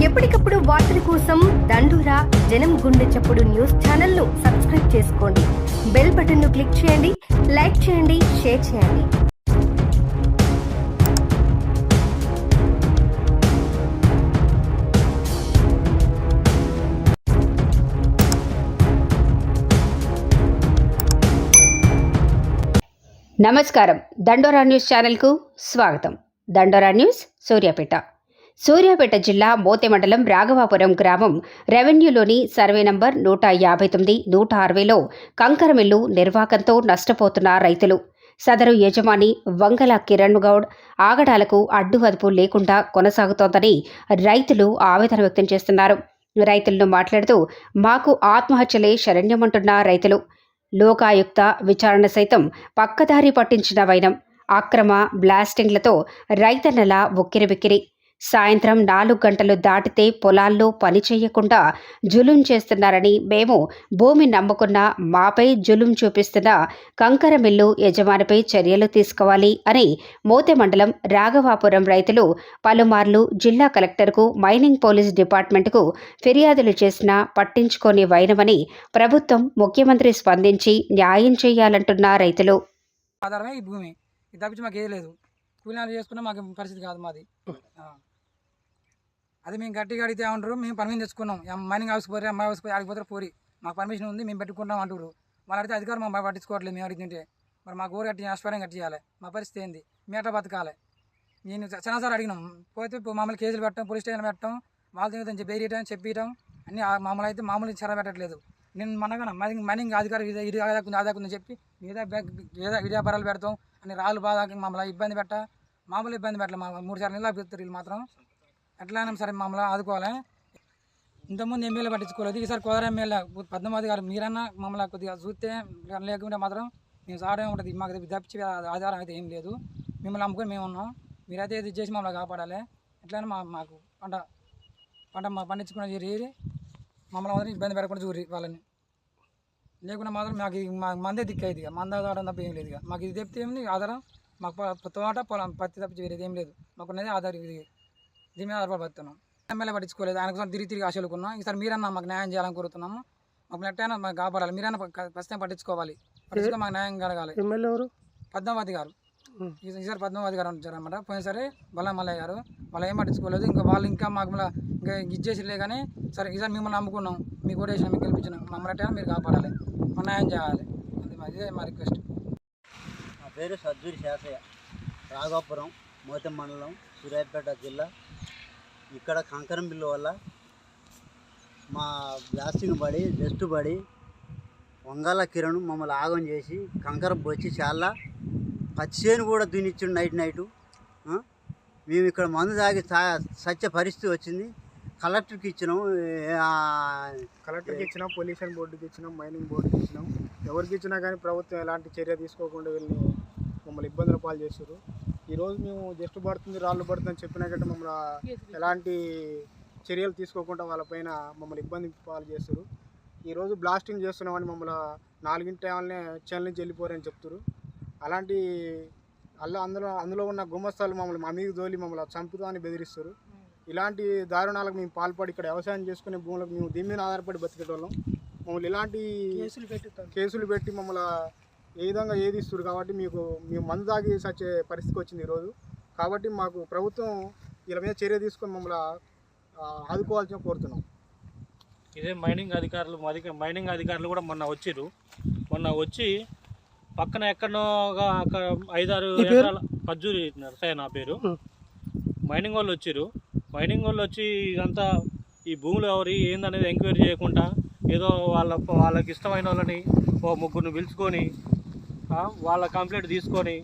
ఎప్పటికప్పుడు వార్తల కోసం దండోరా జనం గుండె చప్పుడు న్యూస్ ఛానల్ ను సబ్స్క్రైబ్ చేసుకోండి. బెల్ బటన్ ను క్లిక్ చేయండి, లైక్ చేయండి, షేర్ చేయండి. నమస్కారం. దండోరా న్యూస్ ఛానల్కు స్వాగతం. దండోరా న్యూస్ సూర్యాపేట జిల్లా మోతె మండలం రాఘవాపురం గ్రామం రెవెన్యూలోని సర్వే నంబర్ 159, 160లో కంకర మిల్లు నిర్వాకంతో నష్టపోతున్న రైతులు. సదరు యజమాని వంగల కిరణ్ గౌడ్ ఆగడాలకు అడ్డువదుపు లేకుండా కొనసాగుతోందని రైతులు ఆవేదన వ్యక్తం చేస్తున్నారు. రైతులను మాట్లాడుతూ మాకు ఆత్మహత్యలే శరణ్యమంటున్న రైతులు. లోకాయుక్త విచారణ సైతం పక్కదారి పట్టించిన వైనం. అక్రమ బ్లాస్టింగ్లతో రైతన్నల ఉక్కిరిబిక్కిరి. సాయంత్రం 4 గంటలు దాటితే పొలాల్లో పని చేయకుండా జులుం చేస్తున్నారని, మేము భూమి నమ్ముకున్న మాపై జులుం చూపిస్తున్న కంకర మిల్లు యజమానిపై చర్యలు తీసుకోవాలి అని మోతె మండలం రాఘవాపురం రైతులు పలుమార్లు జిల్లా కలెక్టర్కు, మైనింగ్ పోలీస్ డిపార్ట్మెంట్కు ఫిర్యాదులు చేసినా పట్టించుకోని వైనమని, ప్రభుత్వం ముఖ్యమంత్రి స్పందించి న్యాయం చేయాలంటున్న రైతులు. ఆధారమే ఈ భూమి, ఇది తప్పించి మాకు ఏది లేదు. కూలీనాలు చేసుకున్నా మాకు పరిస్థితి కాదు మాది. అది మేము గట్టిగా అడిగితే ఏమంటారు, మేము పర్మిషన్ తెచ్చుకున్నాం, మైనింగ్ హౌస్ పోయి అమ్మాయి హౌస్ పోయి ఆడిపోతారు పోరి, మాకు పర్మిషన్ ఉంది, మేము పెట్టుకుంటాం అంటారు. వాళ్ళు అడిగితే అధికారులు మా పట్టించుకోవట్లేదు. మేము అడిగితే మరి మాకు ఊరు కట్టి ఆస్పర్యం కట్టియాలి. మా పరిస్థితి ఏంది? మేట బతకాలి. నేను చాలాసార్లు అడిగినాం, పోతే మమ్మల్ని కేసులు పెట్టడం, పోలీస్ స్టేషన్ పెట్టడం, వాళ్ళతో బెయిరియటం, చెప్పడం అన్నీ మామూలు అయితే మామూలు చెర పెట్టట్లేదు. నేను మనగా మైనింగ్ అధికారి ఇది ఆదాకుందని చెప్పి విద్యాపరాలు పెడతాం అని రాళ్ళు బాధ మమ్మల్ని ఇబ్బంది మామూలు ఇబ్బంది పెట్టలే. 3-4 నెలలు అభివృద్ధి వీళ్ళు మాత్రం ఎట్లయినా సరే మమ్మల్ని ఆదుకోవాలి. ఇంతకుముందు ఎమ్మెల్యే పట్టించుకోలేదు, ఈసారి కోదర ఎమ్మెల్యే పద్మావతి గారు మీరన్నా మమ్మల్ని కొద్దిగా చూస్తే, లేకుంటే మాత్రం మేము సాడే ఉంటుంది. మాకు తప్పించే ఆధారం అయితే ఏం లేదు. మిమ్మల్ని నమ్ముకొని మేము ఉన్నాం. మీరైతే ఇది చేసి మమ్మల్ని కాపాడాలి. ఎట్లయినా మాకు పంట పండించుకున్న ఏరి మమ్మల్ని మాత్రం ఇబ్బంది పెట్టకుండా చూరి వాళ్ళని. లేకుండా మాత్రం మాకు మందే దిక్కు ఇది, మంద ఆధారం తప్ప ఏం లేదు. ఇక మాకు ఇది తప్పితే ఏమి ఆధారం, మాకు తోట పొలం పత్తి తప్పించి వేరేది ఏం లేదు. మాకున్నది ఆధారం ఇది, దీని మీద ఆధారపడి బతున్నాం. ఎమ్మెల్యే పట్టించుకోలేదు, ఆయన కోసం తిరిగి ఆశలుకున్నాం. ఈసారి మీరన్నా మాకు న్యాయం చేయాలని కోరుతున్నాము. మాకు నెట్టైనా మాకు కాపాడాలి. మీరైనా ఖచ్చితంగా పట్టించుకోవాలి. మాకు న్యాయం కలగాలి. ఎమ్మెల్యే ఎవరు? పద్మావతి గారు. ఈసారి పద్మావతి గారు వచ్చారన్నమాట. పోయినసారి బల్లా మల్లయ్య గారు. వాళ్ళు ఏం పట్టించుకోలేదు. ఇంకా వాళ్ళు ఇంకా మాకు ఇంకా ఇచ్చేసిలే. కానీ సరే ఈసారి మిమ్మల్ని నమ్ముకున్నాం, మీకు ఓటేసిన, మీకు గెలిపించినాం. మమ్మల్ని ఎట్టైనా మీరు కాపాడాలి, మా న్యాయం చేయాలి. ఇదే మా రిక్వెస్ట్. నా పేరు సజ్జూరి శాసయ్య, రాఘవాపురం, మోతె మండలం, సూర్యాపేట జిల్లా. ఇక్కడ కంకరం బిల్లు వల్ల మా బ్లాస్టింగ్ పడి, డస్ట్ పడి, వంగాల కిరణ్ మమ్మల్ని ఆగం చేసి కంకర వచ్చి చాలా పచ్చేను కూడా దున్నిచ్చిండు నైటు. మేము ఇక్కడ మందు తాగి సత్య పరిస్థితి వచ్చింది. కలెక్టర్కి ఇచ్చినాం, పొల్యూషన్ బోర్డుకి ఇచ్చినాం, మైనింగ్ బోర్డుకి ఇచ్చినాం. ఎవరికి ఇచ్చినా కానీ ప్రభుత్వం ఎలాంటి చర్య తీసుకోకుండా వీళ్ళని మమ్మల్ని ఇబ్బందుల పాలు చేస్తారు. ఈరోజు మేము జస్ట్ పడుతుంది, రాళ్ళు పడుతుందని చెప్పినా కంటే మమ్మల్ని ఎలాంటి చర్యలు తీసుకోకుండా వాళ్ళపైన మమ్మల్ని ఇబ్బంది పాలు చేస్తారు. ఈరోజు బ్లాస్టింగ్ చేస్తున్నామని మమ్మల్ని 4 టైంలోనే చెన్నై నుంచి వెళ్ళిపోరని చెప్తారు. అలాంటి అందులో ఉన్న గుమస్తాలు మమ్మల్ని మా మీద దోలి మమ్మల్ని చంపుతామని బెదిరిస్తారు. ఇలాంటి దారుణాలకు మేము పాల్పడి ఇక్కడ వ్యవసాయం చేసుకునే భూములకు మేము దీని మీద ఆధారపడి బతికేటోళ్ళం. మమ్మల్ని ఇలాంటి కేసులు పెట్టి మమ్మల్ని ఏ విధంగా ఏదిస్తారు. కాబట్టి మేము మందు తాగి సచ్చే పరిస్థితికి వచ్చింది ఈరోజు. కాబట్టి మాకు ప్రభుత్వం వీళ్ళ మీద చర్య తీసుకొని మమ్మల్ని ఆదుకోవాల్సిన కోరుతున్నాం. ఇదే మైనింగ్ అధికారులు కూడా మొన్న వచ్చి పక్కన ఎక్కడో 5-6 ఎకరాల పజ్జూరి నరసయ్య నా పేరు. మైనింగ్ వాళ్ళు వచ్చి ఇదంతా ఈ భూములు ఎవరి ఏందనేది ఎంక్వైరీ చేయకుండా ఏదో వాళ్ళకి ఇష్టమైన వాళ్ళని 3 పిలుచుకొని వాళ్ళ కంప్లైంట్ తీసుకొని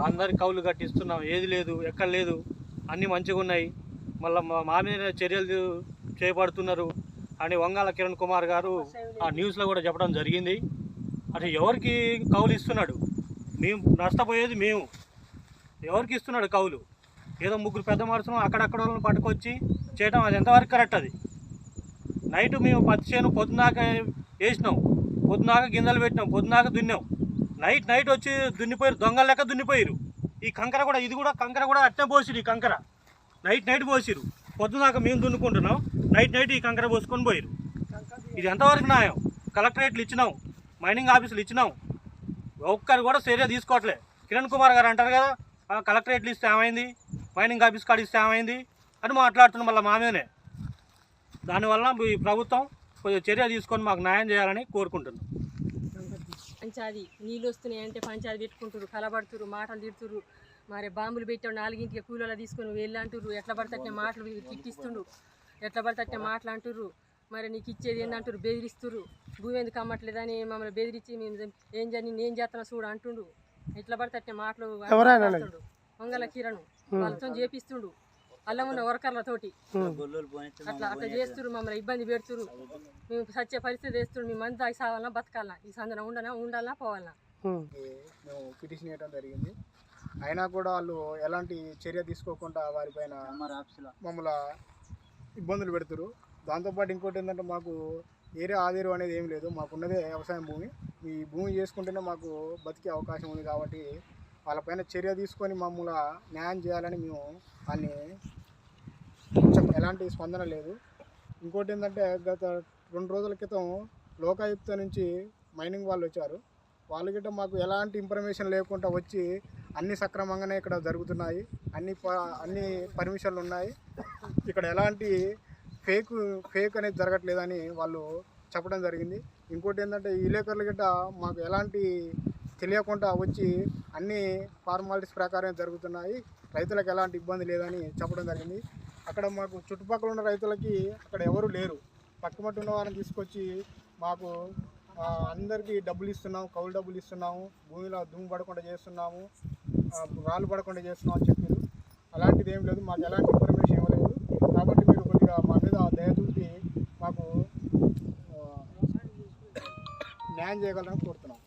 అందరికి కౌలు కట్టిస్తున్నాం. ఏది లేదు, ఎక్కడ లేదు, అన్నీ మంచిగా ఉన్నాయి, మళ్ళీ మా మీద చర్యలు చేపడుతున్నారు అని వంగాల కిరణ్ కుమార్ గారు ఆ న్యూస్లో కూడా చెప్పడం జరిగింది. అసలు ఎవరికి కౌలు ఇస్తున్నాడు? మేము నష్టపోయేది మేము. ఎవరికి ఇస్తున్నాడు కౌలు? ఏదో 3 పెద్ద మనుషులు అక్కడక్కడ వాళ్ళని పట్టుకొచ్చి చేయడం, అది ఎంతవరకు కరెక్ట్? అది నైట్ మేము పత్తి చేను పొద్దున్నాక వేసినాం, పొద్దున్నాక గింజలు పెట్టినాం, పొద్దున్నాక దున్నాం. నైట్ వచ్చి దున్నిపోయారు, దొంగల లెక్క దున్నిపోయారు. ఈ కంకర కూడా, ఇది కూడా కంకర కూడా అట్నే పోసిరు. ఈ కంకర నైట్ పోసిరు. పొద్దుదాకా మేము దున్నుకుంటున్నాం, నైట్ ఈ కంకర పోసుకొని పోయారు. ఇది ఎంతవరకు న్యాయం? కలెక్టరేట్లు ఇచ్చినాం, మైనింగ్ ఆఫీసులు ఇచ్చినాం, ఒక్కరు కూడా చర్య తీసుకోవట్లే. కిరణ్ కుమార్ గారు అంటారు కదా, కలెక్టరేట్లు ఇస్తే ఏమైంది, మైనింగ్ ఆఫీస్ కాడ ఇస్తే ఏమైంది అని మాట్లాడుతున్నాం మళ్ళీ మా మీదనే. దానివల్ల ఈ ప్రభుత్వం కొంచెం చర్య తీసుకొని మాకు న్యాయం చేయాలని కోరుకుంటున్నాం. పంచాది నీళ్ళు వస్తున్నాయంటే పంచాది పెట్టుకుంటారు, కలబడుతురు, మాటలు తిడుతురు. మరి బాంబులు పెట్టాడు 4ంటికి కూలీలో తీసుకొని వెళ్ళంటుర్రు. ఎట్లా పడితే మాటలు తిట్టిస్తుండ్రు, ఎట్లా పడితే మాటలు అంటుర్రు. మరి నీకు ఇచ్చేది ఏంటంటారు, బెదిరిస్తుర్రు. భూమి ఎందుకు అమ్మట్లేదని మమ్మల్ని బెదిరించి మేము నేను చేస్తాను చూడు అంటుండు. ఎట్లా పడితే మాటలు వంగల కిరణ్ వాళ్ళతో చేపిస్తుండు, అల్లం ఉన్న వర్కర్లతోటి అట్లా చేస్తున్నారు. మమ్మల్ని ఇబ్బంది పెడుతురు. మేము సచ్చే పరిస్థితి వేస్తుండ్రు. మేము మంది తాగి సావాలన్నా బతకాలన్నా, ఈ సందన ఉండాలన్నా పోవాలన్నా. మేము పిటిషన్ వేయడం జరిగింది. అయినా కూడా వాళ్ళు ఎలాంటి చర్య తీసుకోకుండా వారిపైన మమ్మల్ని ఇబ్బందులు పెడుతురు. దాంతోపాటు ఇంకోటి ఏంటంటే మాకు ఏరే ఆధారం అనేది ఏం లేదు, మాకున్నదే వ్యవసాయం భూమి. ఈ భూమి చేసుకుంటేనే మాకు బతికే అవకాశం ఉంది. కాబట్టి వాళ్ళపైన చర్య తీసుకొని మమ్మల్ని న్యాయం చేయాలని మేము వాళ్ళని ఎలాంటి స్పందన లేదు. ఇంకోటి ఏంటంటే గత 2 రోజుల క్రితం లోకాయుక్త నుంచి మైనింగ్ వాళ్ళు వచ్చారు. వాళ్ళు గిట్ట మాకు ఎలాంటి ఇన్ఫర్మేషన్ లేకుండా వచ్చి అన్ని సక్రమంగానే ఇక్కడ జరుగుతున్నాయి, అన్ని పర్మిషన్లు ఉన్నాయి, ఇక్కడ ఎలాంటి ఫేక్ అనేది జరగట్లేదని వాళ్ళు చెప్పడం జరిగింది. ఇంకోటి ఏంటంటే ఈ విలేకరులు గిట్ట మాకు ఎలాంటి తెలియకుండా వచ్చి అన్ని ఫార్మాలిటీస్ ప్రకారం జరుగుతున్నాయి, రైతులకు ఎలాంటి ఇబ్బంది లేదని చెప్పడం జరిగింది. అక్కడ మాకు చుట్టుపక్కల ఉన్న రైతులకి అక్కడ ఎవరు లేరు. పక్కమట్టు ఉన్న వారిని తీసుకొచ్చి మాకు అందరికీ డబ్బులు ఇస్తున్నాము, కౌలు డబ్బులు ఇస్తున్నాము, భూమిలో దుమ్ము పడకుండా చేస్తున్నాము, రాళ్ళు పడకుండా చేస్తున్నాం అని చెప్పారు. అలాంటిది ఏం లేదు, మాకు ఎలాంటి ఇన్ఫర్మేషన్ ఇవ్వలేదు. కాబట్టి మీరు కొద్దిగా మా మీద దయ చూపి మాకు న్యాయం చేయగలరని కోరుతున్నాం.